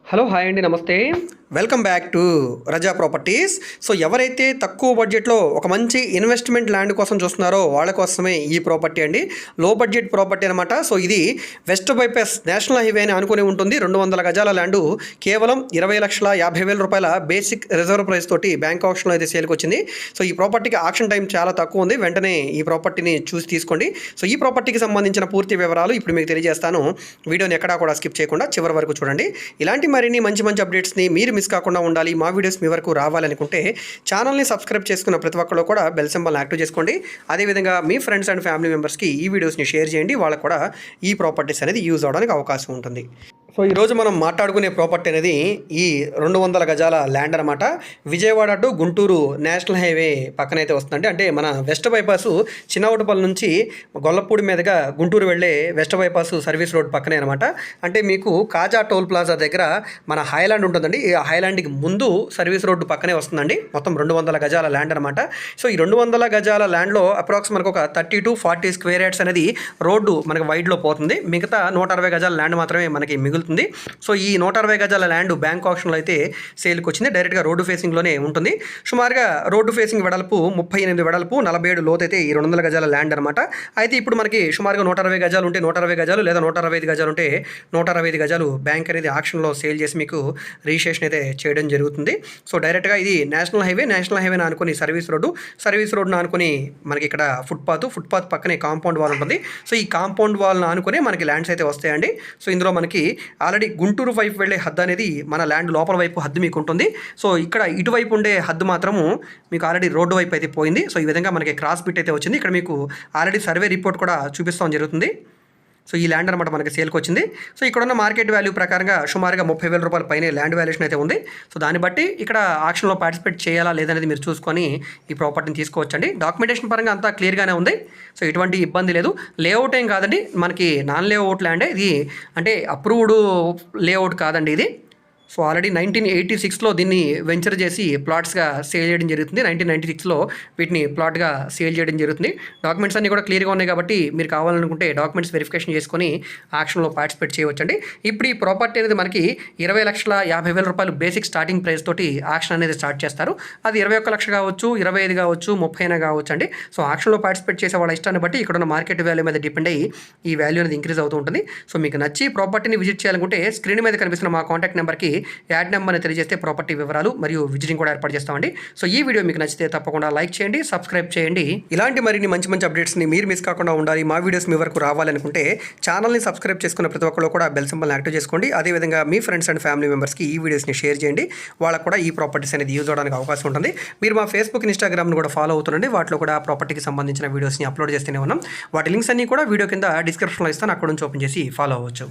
Hello hi అండి నమస్తే. Welcome back to Raza properties. So ఎవరైతే తక్కువ బడ్జెట్లో ఒక మంచి ఇన్వెస్ట్మెంట్ ల్యాండ్ కోసం చూస్తున్నారో వాళ్ళ కోసమే ఈ ప్రాపర్టీ అండి. లో బడ్జెట్ ప్రాపర్టీ అనమాట. సో ఇది వెస్ట్ బైపాస్ నేషనల్ హైవే అని అనుకుని ఉంటుంది. 200 గజాల ల్యాండు కేవలం 20,50,000 రూపాయల బేసిక్ రిజర్వ్ ప్రైస్ తోటి బ్యాంక్ ఆప్షన్లో అయితే సేల్కి వచ్చింది. సో ఈ ప్రాపర్టీకి ఆక్షన్ టైం చాలా తక్కువ ఉంది. వెంటనే ఈ ప్రాపర్టీని చూసి తీసుకోండి. సో ఈ ప్రాపర్టీకి సంబంధించిన పూర్తి వివరాలు ఇప్పుడు మీకు తెలియజేస్తాను. వీడియోని ఎక్కడా కూడా స్కిప్ చేయకుండా చివరి వరకు చూడండి. ఇలాంటి మరిన్ని మంచి అప్డేట్స్ని మీరు మిస్ కాకుండా ఉండాలి, మా వీడియోస్ మీ వరకు రావాలనుకుంటే ఛానల్ని సబ్స్క్రైబ్ చేసుకున్న ప్రతి ఒక్కరు కూడా బెల్ సింబల్ని యాక్టివ్ చేసుకోండి. అదేవిధంగా మీ ఫ్రెండ్స్ అండ్ ఫ్యామిలీ మెంబర్స్కి ఈ వీడియోస్ని షేర్ చేయండి. వాళ్ళకు కూడా ఈ ప్రాపర్టీస్ అనేది యూజ్ అవడానికి అవకాశం ఉంటుంది. సో ఈరోజు మనం మాట్లాడుకునే ప్రాపర్టీ అనేది ఈ 200 గజాల ల్యాండ్ అనమాట. Vijayawada to Guntur national highway పక్కనైతే వస్తుందండి. అంటే మన వెస్ట్ బైపాస్ చిన్నవటపల్లి నుంచి గొల్లపూడి మీదుగా గుంటూరు వెళ్ళే వెస్ట్ బైపాస్ సర్వీస్ రోడ్ పక్కనే అనమాట. అంటే మీకు కాజా టోల్ ప్లాజా దగ్గర మన హైలాండ్ ఉంటుందండి. ఈ హైలాండ్కి ముందు సర్వీస్ రోడ్డు పక్కనే వస్తుందండి. మొత్తం 200 గజాల ల్యాండ్ అనమాట. సో ఈ 200 గజాల ల్యాండ్లో అప్రాక్స్ మనకు ఒక 30 to 40 స్క్వేర్ యార్డ్స్ అనేది రోడ్డు మనకి వైడ్లో పోతుంది. మిగతా 160 గజాల ల్యాండ్ మాత్రమే మనకి మిగులుతుంది. సో ఈ 160 గజాల ల్యాండ్ బ్యాంక్ ఆప్షన్లో అయితే సేల్కి వచ్చింది. డైరెక్ట్గా రోడ్డు ఫేసింగ్లోనే ఉంటుంది. సుమారుగా రోడ్డు ఫేసింగ్ వెడల్పు 38 వెడల్పు, 47 లోతు అయితే ఈ 200 గజాల ల్యాండ్ అనమాట. అయితే ఇప్పుడు మనకి సుమారుగా 160 గజాలు ఉంటే 160 గజాలు, లేదా 165 గజాలు ఉంటే 165 గజాలు బ్యాంక్ అనేది ఆప్షన్లో సేల్ చేసి మీకు రిజిస్ట్రేషన్ అయితే చేయడం జరుగుతుంది. సో డైరెక్ట్గా ఇది నేషనల్ హైవేని అనుకుని సర్వీస్ రోడ్డును అనుకుని మనకి ఇక్కడ ఫుట్పాత్ పక్కనే కాంపౌండ్ వాల్ ఉంటుంది. సో ఈ కాంపౌండ్ వాల్ని అనుకుని మనకి ల్యాండ్స్ అయితే వస్తాయండి. సో ఇందులో మనకి ఆల్రెడీ గుంటూరు వైపు వెళ్ళే హద్దు అనేది మన ల్యాండ్ లోపల వైపు హద్దు మీకు ఉంటుంది. సో ఇక్కడ ఇటువైపు ఉండే హద్దు మాత్రము మీకు ఆల్రెడీ రోడ్డు వైపు అయితే పోయింది. సో ఈ విధంగా మనకి క్రాస్ బిట్ అయితే వచ్చింది. ఇక్కడ మీకు ఆల్రెడీ సర్వే రిపోర్ట్ కూడా చూపిస్తాం జరుగుతుంది. సో ఈ ల్యాండ్ అనమాట మనకి సేల్కి వచ్చింది. సో ఇక్కడ ఉన్న మార్కెట్ వాల్యూ ప్రకారంగా సుమారుగా 30,000 రూపాయల పైన ల్యాండ్ వాల్యుయేషన్ అయితే ఉంది. సో దాన్ని బట్టి ఇక్కడ ఆక్షన్లో పార్టిసిపేట్ చేయాలా లేదనేది మీరు చూసుకొని ఈ ప్రాపర్టీని తీసుకోవచ్చండి. డాక్యుమెంటేషన్ పరంగా అంతా క్లియర్గానే ఉంది. సో ఎటువంటి ఇబ్బంది లేదు. లేఅవుట్ ఏం కాదండి, మనకి నాన్ లేఅవుట్ ల్యాండే ఇది. అంటే అప్రూవ్డ్ లేఅవుట్ కాదండి ఇది. సో ఆల్రెడీ 1986లో దీన్ని వెంచర్ చేసి ప్లాట్స్గా సేల్ చేయడం జరుగుతుంది. 1996లో వీటిని ప్లాట్గా సేల్ చేయడం జరుగుతుంది. డాక్యుమెంట్స్ అన్నీ కూడా క్లియర్గా ఉన్నాయి కాబట్టి మీరు కావాలనుకుంటే డాక్యుమెంట్స్ వెరిఫికేషన్ చేసుకొని ఆక్షన్లో పార్టిసిపేట్ చేయవచ్చండి. ఇప్పుడు ఈ ప్రాపర్టీ అనేది మనకి 20,50,000 రూపాయలు బేసిక్ స్టార్టింగ్ ప్రైస్ తోటి ఆక్షన్ అనేది స్టార్ట్ చేస్తారు. అది 21 లక్ష కావచ్చు, 25 కావచ్చు, 30 కావచ్చు అండి. సో ఆక్షన్లో పార్టిసిపేట్ చేసే వాళ్ళ ఇష్టాన్ని బట్టి ఇక్కడ ఉన్న మార్కెట్ వాల్యూ మీద డిపెండ్ అయ్యి ఈ వాల్యూ అనేది ఇంక్రీజ్ అవుతూ ఉంటుంది. సో మీకు నచ్చి ప్రాపర్టీని విజిట్ చేయాలనుకుంటే స్క్రీన్ మీద కనిపిస్తున్న మా కాంటాక్ట్ నెంబర్కి యాడ్ నెంబర్ని తెలియజేస్తే ప్రాపర్టీ వివరాలు మరియు విజిటింగ్ కూడా ఏర్పాటు చేస్తామండి. సో ఈ వీడియో మీకు నచ్చితే తప్పకుండా లైక్ చేయండి, సబ్స్క్రైబ్ చేయండి. ఇలాంటి మరిన్ని మంచి అప్డేట్స్ని మీరు మిస్ కాకుండా ఉండాలి, మా వీడియోస్ మీ వరకు రావాలనుకుంటే ఛానల్ని సబ్స్క్రైబ్ చేసుకున్న ప్రతి ఒక్కరు కూడా బెల్ సింబల్ని యాక్టివ్ చేసుకోండి. అదేవిధంగా మీ ఫ్రెండ్స్ అండ్ ఫ్యామిలీ మెంబర్స్కి ఈ వీడియోస్ని షేర్ చేయండి. వాళ్ళకు కూడా ఈ ప్రాపర్టీస్ అనేది యూజ్ అవడానికి అవకాశం ఉంటుంది. మీరు మా ఫేస్బుక్, ఇన్స్టాగ్రామ్ని కూడా ఫాలో అవుతుండండి. వాటిలో కూడా ప్రాపర్టీకి సంబంధించిన వీడియోస్ని అప్లోడ్ చేస్తూనే ఉన్నాం. వాటి లింక్స్ అన్ని కూడా వీడియో కింద డిస్క్రిప్షన్లో ఇస్తాను. అక్కడ నుంచి ఓపెన్ చేసి ఫాలో అవ్వచ్చు.